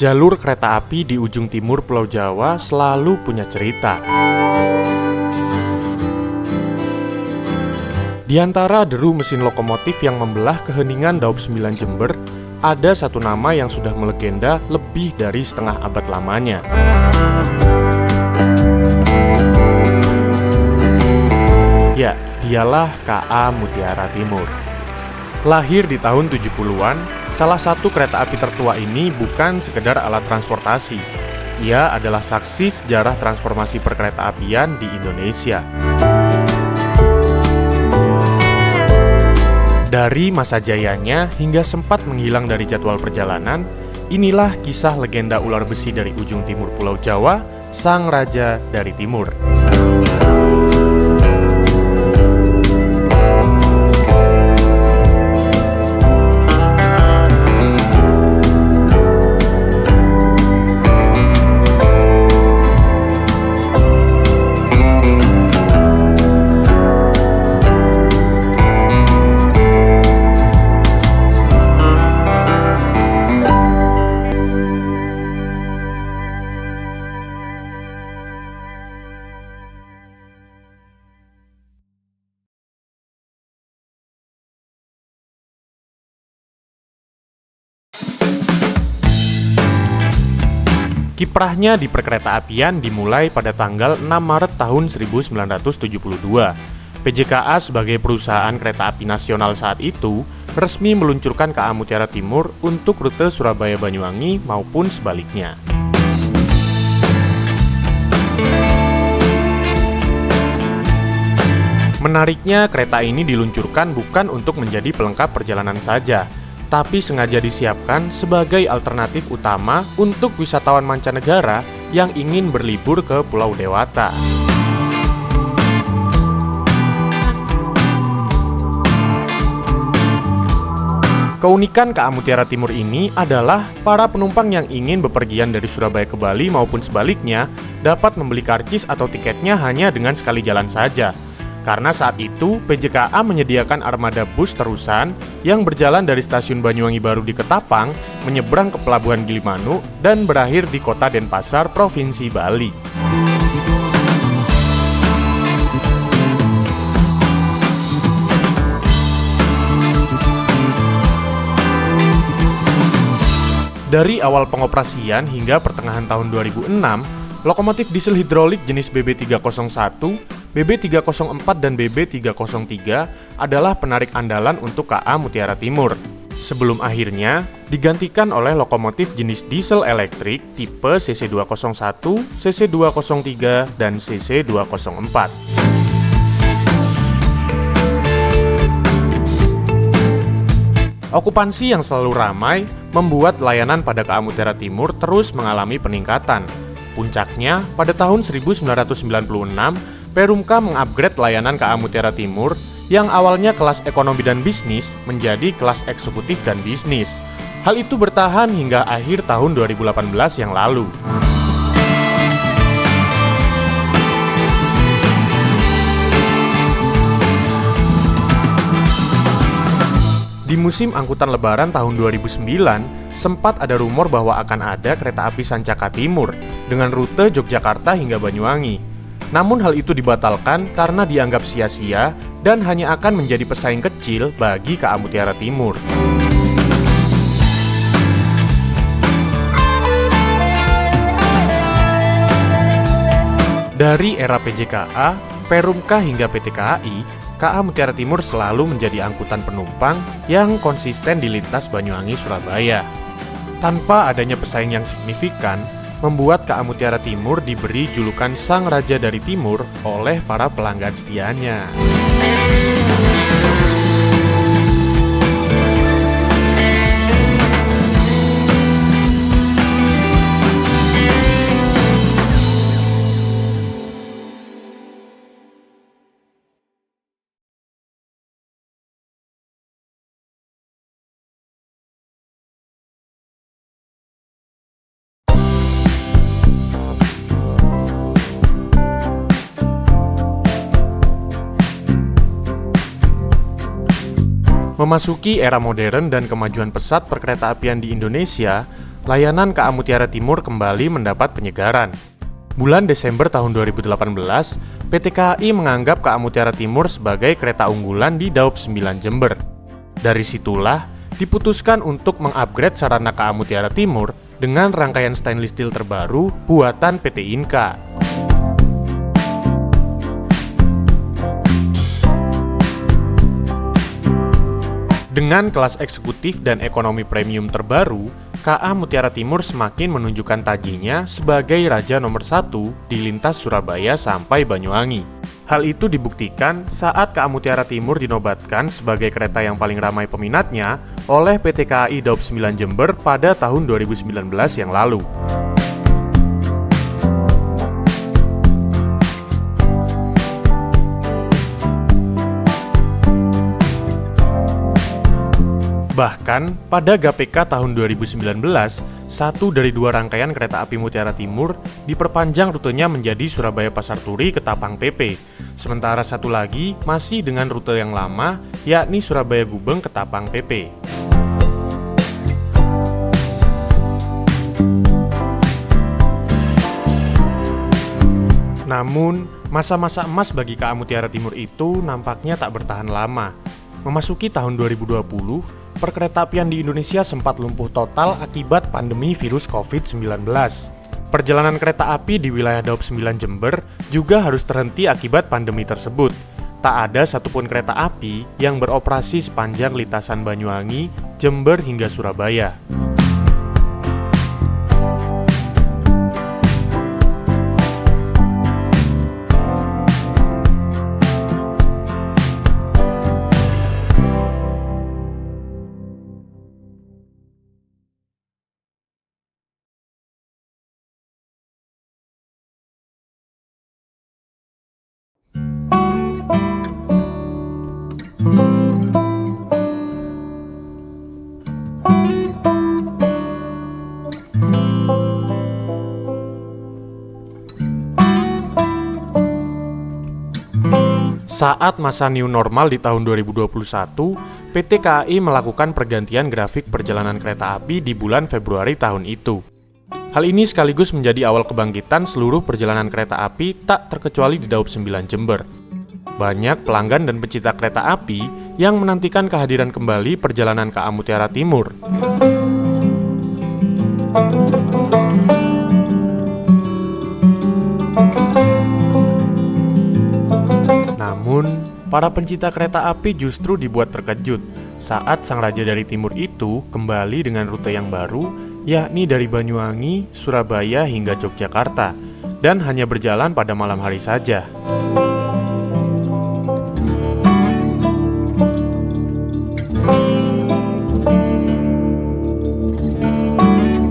jalur kereta api di ujung timur Pulau Jawa selalu punya cerita. Di antara deru mesin lokomotif yang membelah keheningan Daob 9 Jember, ada satu nama yang sudah melegenda lebih dari setengah abad lamanya. Ya, dialah KA Mutiara Timur. Lahir di tahun 70-an, salah satu kereta api tertua ini bukan sekedar alat transportasi. Ia adalah saksi sejarah transformasi perkereta-apian di Indonesia. Dari masa jayanya hingga sempat menghilang dari jadwal perjalanan, inilah kisah legenda ular besi dari ujung timur Pulau Jawa, Sang Raja dari Timur. Kiprahnya di perkereta-apian dimulai pada tanggal 6 Maret tahun 1972. PJKA sebagai perusahaan kereta api nasional saat itu resmi meluncurkan KA Mutiara Timur untuk rute Surabaya-Banyuwangi maupun sebaliknya. Menariknya, kereta ini diluncurkan bukan untuk menjadi pelengkap perjalanan saja, tapi sengaja disiapkan sebagai alternatif utama untuk wisatawan mancanegara yang ingin berlibur ke Pulau Dewata. Keunikan KA Mutiara Timur ini adalah para penumpang yang ingin bepergian dari Surabaya ke Bali maupun sebaliknya dapat membeli karcis atau tiketnya hanya dengan sekali jalan saja. Karena saat itu, PJKA menyediakan armada bus terusan yang berjalan dari stasiun Banyuwangi Baru di Ketapang, menyeberang ke Pelabuhan Gilimanuk, dan berakhir di kota Denpasar, Provinsi Bali. Dari awal pengoperasian hingga pertengahan tahun 2006, lokomotif diesel hidrolik jenis BB301, BB304 dan BB303 adalah penarik andalan untuk KA Mutiara Timur. Sebelum akhirnya digantikan oleh lokomotif jenis diesel elektrik tipe CC201, CC203, dan CC204. Okupansi yang selalu ramai membuat layanan pada KA Mutiara Timur terus mengalami peningkatan. Puncaknya, pada tahun 1996, Perumka mengupgrade layanan KA Mutiara Timur yang awalnya kelas ekonomi dan bisnis menjadi kelas eksekutif dan bisnis. Hal itu bertahan hingga akhir tahun 2018 yang lalu. Di musim angkutan lebaran tahun 2009, sempat ada rumor bahwa akan ada kereta api Sancaka Timur dengan rute Yogyakarta hingga Banyuwangi. Namun hal itu dibatalkan karena dianggap sia-sia dan hanya akan menjadi pesaing kecil bagi KA Mutiara Timur. Dari era PJKA, Perumka hingga PT KAI, KA Mutiara Timur selalu menjadi angkutan penumpang yang konsisten di lintas Banyuwangi-Surabaya. Tanpa adanya pesaing yang signifikan, membuat KA Mutiara Timur diberi julukan Sang Raja dari Timur oleh para pelanggan setianya. Memasuki era modern dan kemajuan pesat perkeretaapian di Indonesia, layanan KA Mutiara Timur kembali mendapat penyegaran. Bulan Desember tahun 2018, PT KAI menganggap KA Mutiara Timur sebagai kereta unggulan di Daob 9 Jember. Dari situlah diputuskan untuk mengupgrade sarana KA Mutiara Timur dengan rangkaian stainless steel terbaru buatan PT Inka. Dengan kelas eksekutif dan ekonomi premium terbaru, KA Mutiara Timur semakin menunjukkan tajinya sebagai raja nomor 1 di lintas Surabaya sampai Banyuwangi. Hal itu dibuktikan saat KA Mutiara Timur dinobatkan sebagai kereta yang paling ramai peminatnya oleh PT KAI Daob 9 Jember pada tahun 2019 yang lalu. Bahkan, pada GPK tahun 2019, satu dari dua rangkaian kereta api Mutiara Timur diperpanjang rutenya menjadi Surabaya Pasar Turi Ketapang PP. Sementara satu lagi masih dengan rute yang lama, yakni Surabaya Gubeng Ketapang PP. Namun, masa-masa emas bagi KA Mutiara Timur itu nampaknya tak bertahan lama. Memasuki tahun 2020, perkeretaapian di Indonesia sempat lumpuh total akibat pandemi virus COVID-19. Perjalanan kereta api di wilayah Daob 9 Jember juga harus terhenti akibat pandemi tersebut. Tak ada satupun kereta api yang beroperasi sepanjang lintasan Banyuwangi, Jember hingga Surabaya. Saat masa new normal di tahun 2021, PT KAI melakukan pergantian grafik perjalanan kereta api di bulan Februari tahun itu. Hal ini sekaligus menjadi awal kebangkitan seluruh perjalanan kereta api tak terkecuali di Daob 9 Jember. Banyak pelanggan dan pecinta kereta api yang menantikan kehadiran kembali perjalanan KA Mutiara Timur. Namun, para pencinta kereta api justru dibuat terkejut saat sang raja dari timur itu kembali dengan rute yang baru, yakni dari Banyuwangi, Surabaya hingga Yogyakarta, dan hanya berjalan pada malam hari saja.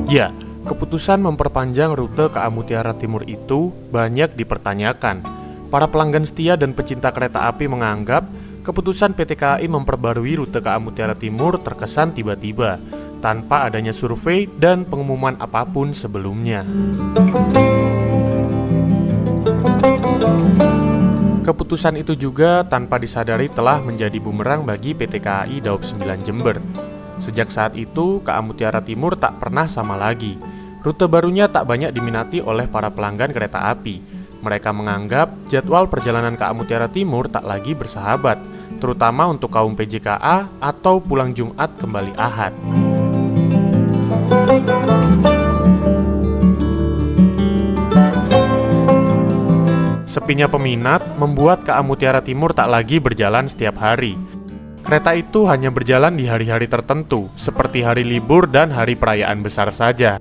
Ya, keputusan memperpanjang rute KA Mutiara Timur itu banyak dipertanyakan. Para pelanggan setia dan pecinta kereta api menganggap keputusan PT KAI memperbarui rute KA Mutiara Timur terkesan tiba-tiba, tanpa adanya survei dan pengumuman apapun sebelumnya. Keputusan itu juga tanpa disadari telah menjadi bumerang bagi PT KAI Daob 9 Jember. Sejak saat itu, KA Mutiara Timur tak pernah sama lagi. Rute barunya tak banyak diminati oleh para pelanggan kereta api. Mereka menganggap jadwal perjalanan KA Mutiara Timur tak lagi bersahabat, terutama untuk kaum PJKA atau pulang Jumat kembali Ahad. Sepinya peminat membuat KA Mutiara Timur tak lagi berjalan setiap hari. Kereta itu hanya berjalan di hari-hari tertentu, seperti hari libur dan hari perayaan besar saja.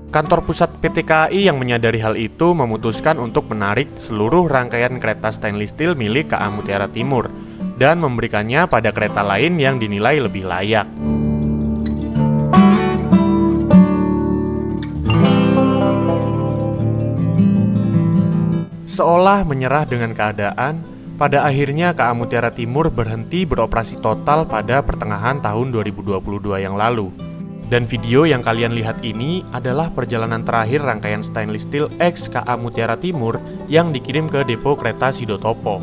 Kantor pusat PT KAI yang menyadari hal itu memutuskan untuk menarik seluruh rangkaian kereta stainless steel milik KA Mutiara Timur dan memberikannya pada kereta lain yang dinilai lebih layak. Seolah menyerah dengan keadaan, pada akhirnya KA Mutiara Timur berhenti beroperasi total pada pertengahan tahun 2022 yang lalu. Dan video yang kalian lihat ini adalah perjalanan terakhir rangkaian stainless steel X KA Mutiara Timur yang dikirim ke depo kereta Sidotopo.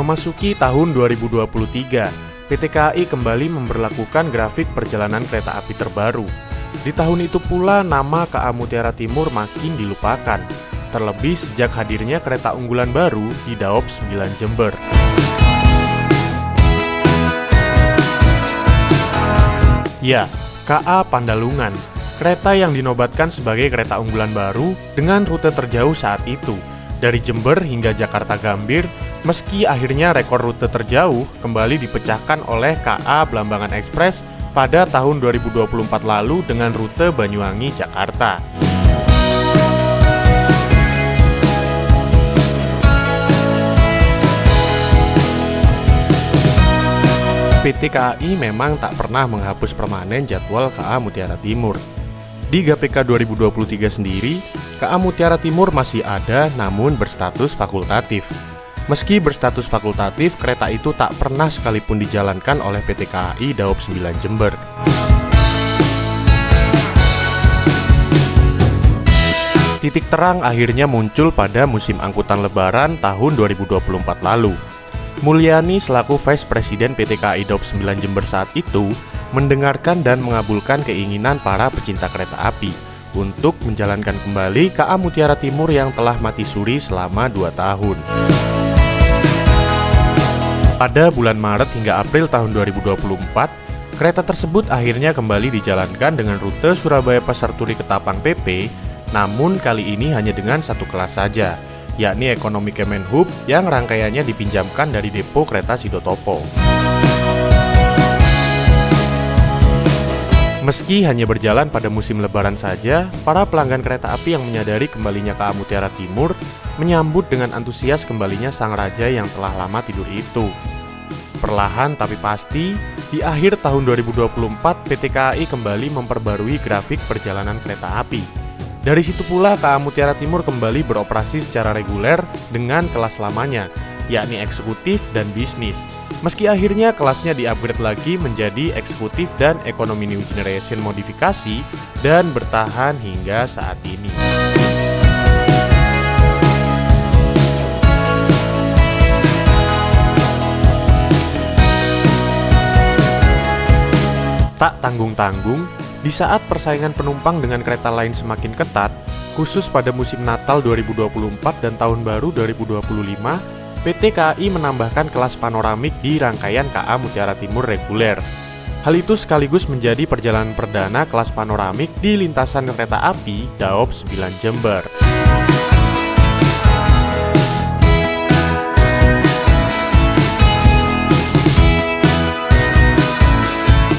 Memasuki tahun 2023, PT KAI kembali memberlakukan grafik perjalanan kereta api terbaru. Di tahun itu pula nama KA Mutiara Timur makin dilupakan, terlebih sejak hadirnya kereta unggulan baru di Daop 9 Jember. Ya, KA Pandalungan, kereta yang dinobatkan sebagai kereta unggulan baru dengan rute terjauh saat itu, dari Jember hingga Jakarta Gambir, meski akhirnya rekor rute terjauh kembali dipecahkan oleh KA Blambangan Express pada tahun 2024 lalu dengan rute Banyuwangi, Jakarta. PT KAI memang tak pernah menghapus permanen jadwal KA Mutiara Timur. Di GPK 2023 sendiri, KA Mutiara Timur masih ada namun berstatus fakultatif. Meski berstatus fakultatif, kereta itu tak pernah sekalipun dijalankan oleh PT KAI Daop 9 Jember. Titik terang akhirnya muncul pada musim angkutan lebaran tahun 2024 lalu. Mulyani selaku Vice Presiden PT KAI Daop 9 Jember saat itu mendengarkan dan mengabulkan keinginan para pecinta kereta api untuk menjalankan kembali KA Mutiara Timur yang telah mati suri selama 2 tahun. Pada bulan Maret hingga April tahun 2024, kereta tersebut akhirnya kembali dijalankan dengan rute Surabaya Pasar Turi Ketapang PP, namun kali ini hanya dengan satu kelas saja, yakni Ekonomi Kemenhub yang rangkaiannya dipinjamkan dari depo kereta Sidotopo. Meski hanya berjalan pada musim lebaran saja, para pelanggan kereta api yang menyadari kembalinya KA Mutiara Timur menyambut dengan antusias kembalinya sang raja yang telah lama tidur itu. Perlahan tapi pasti, di akhir tahun 2024 PT KAI kembali memperbarui grafik perjalanan kereta api. Dari situ pula KA Mutiara Timur kembali beroperasi secara reguler dengan kelas lamanya, yakni eksekutif dan bisnis. Meski akhirnya kelasnya di-upgrade lagi menjadi eksekutif dan ekonomi new generation modifikasi dan bertahan hingga saat ini. Tak tanggung-tanggung, di saat persaingan penumpang dengan kereta lain semakin ketat, khusus pada musim Natal 2024 dan Tahun Baru 2025, PT KAI menambahkan kelas panoramik di rangkaian KA Mutiara Timur reguler. Hal itu sekaligus menjadi perjalanan perdana kelas panoramik di lintasan kereta api Daop 9 Jember.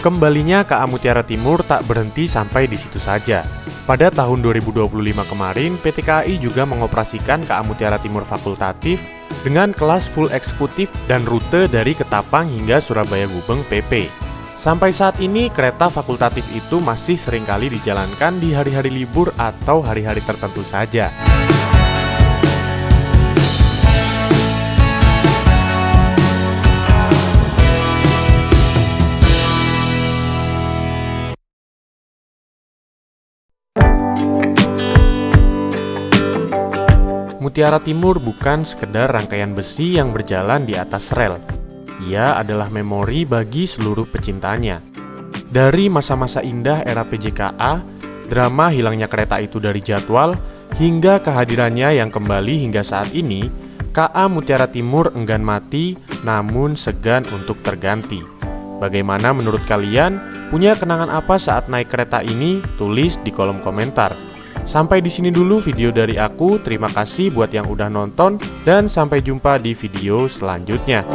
Kembalinya KA Mutiara Timur tak berhenti sampai di situ saja. Pada tahun 2025 kemarin, PT KAI juga mengoperasikan KA Mutiara Timur fakultatif dengan kelas full eksekutif dan rute dari Ketapang hingga Surabaya Gubeng PP. Sampai saat ini, kereta fakultatif itu masih seringkali dijalankan di hari-hari libur atau hari-hari tertentu saja. Mutiara Timur bukan sekedar rangkaian besi yang berjalan di atas rel. Ia adalah memori bagi seluruh pecintanya. Dari masa-masa indah era PJKA, drama hilangnya kereta itu dari jadwal, hingga kehadirannya yang kembali hingga saat ini, KA Mutiara Timur enggan mati, namun segan untuk terganti. Bagaimana menurut kalian? Punya kenangan apa saat naik kereta ini? Tulis di kolom komentar. Sampai di sini dulu video dari aku. Terima kasih buat yang udah nonton dan sampai jumpa di video selanjutnya.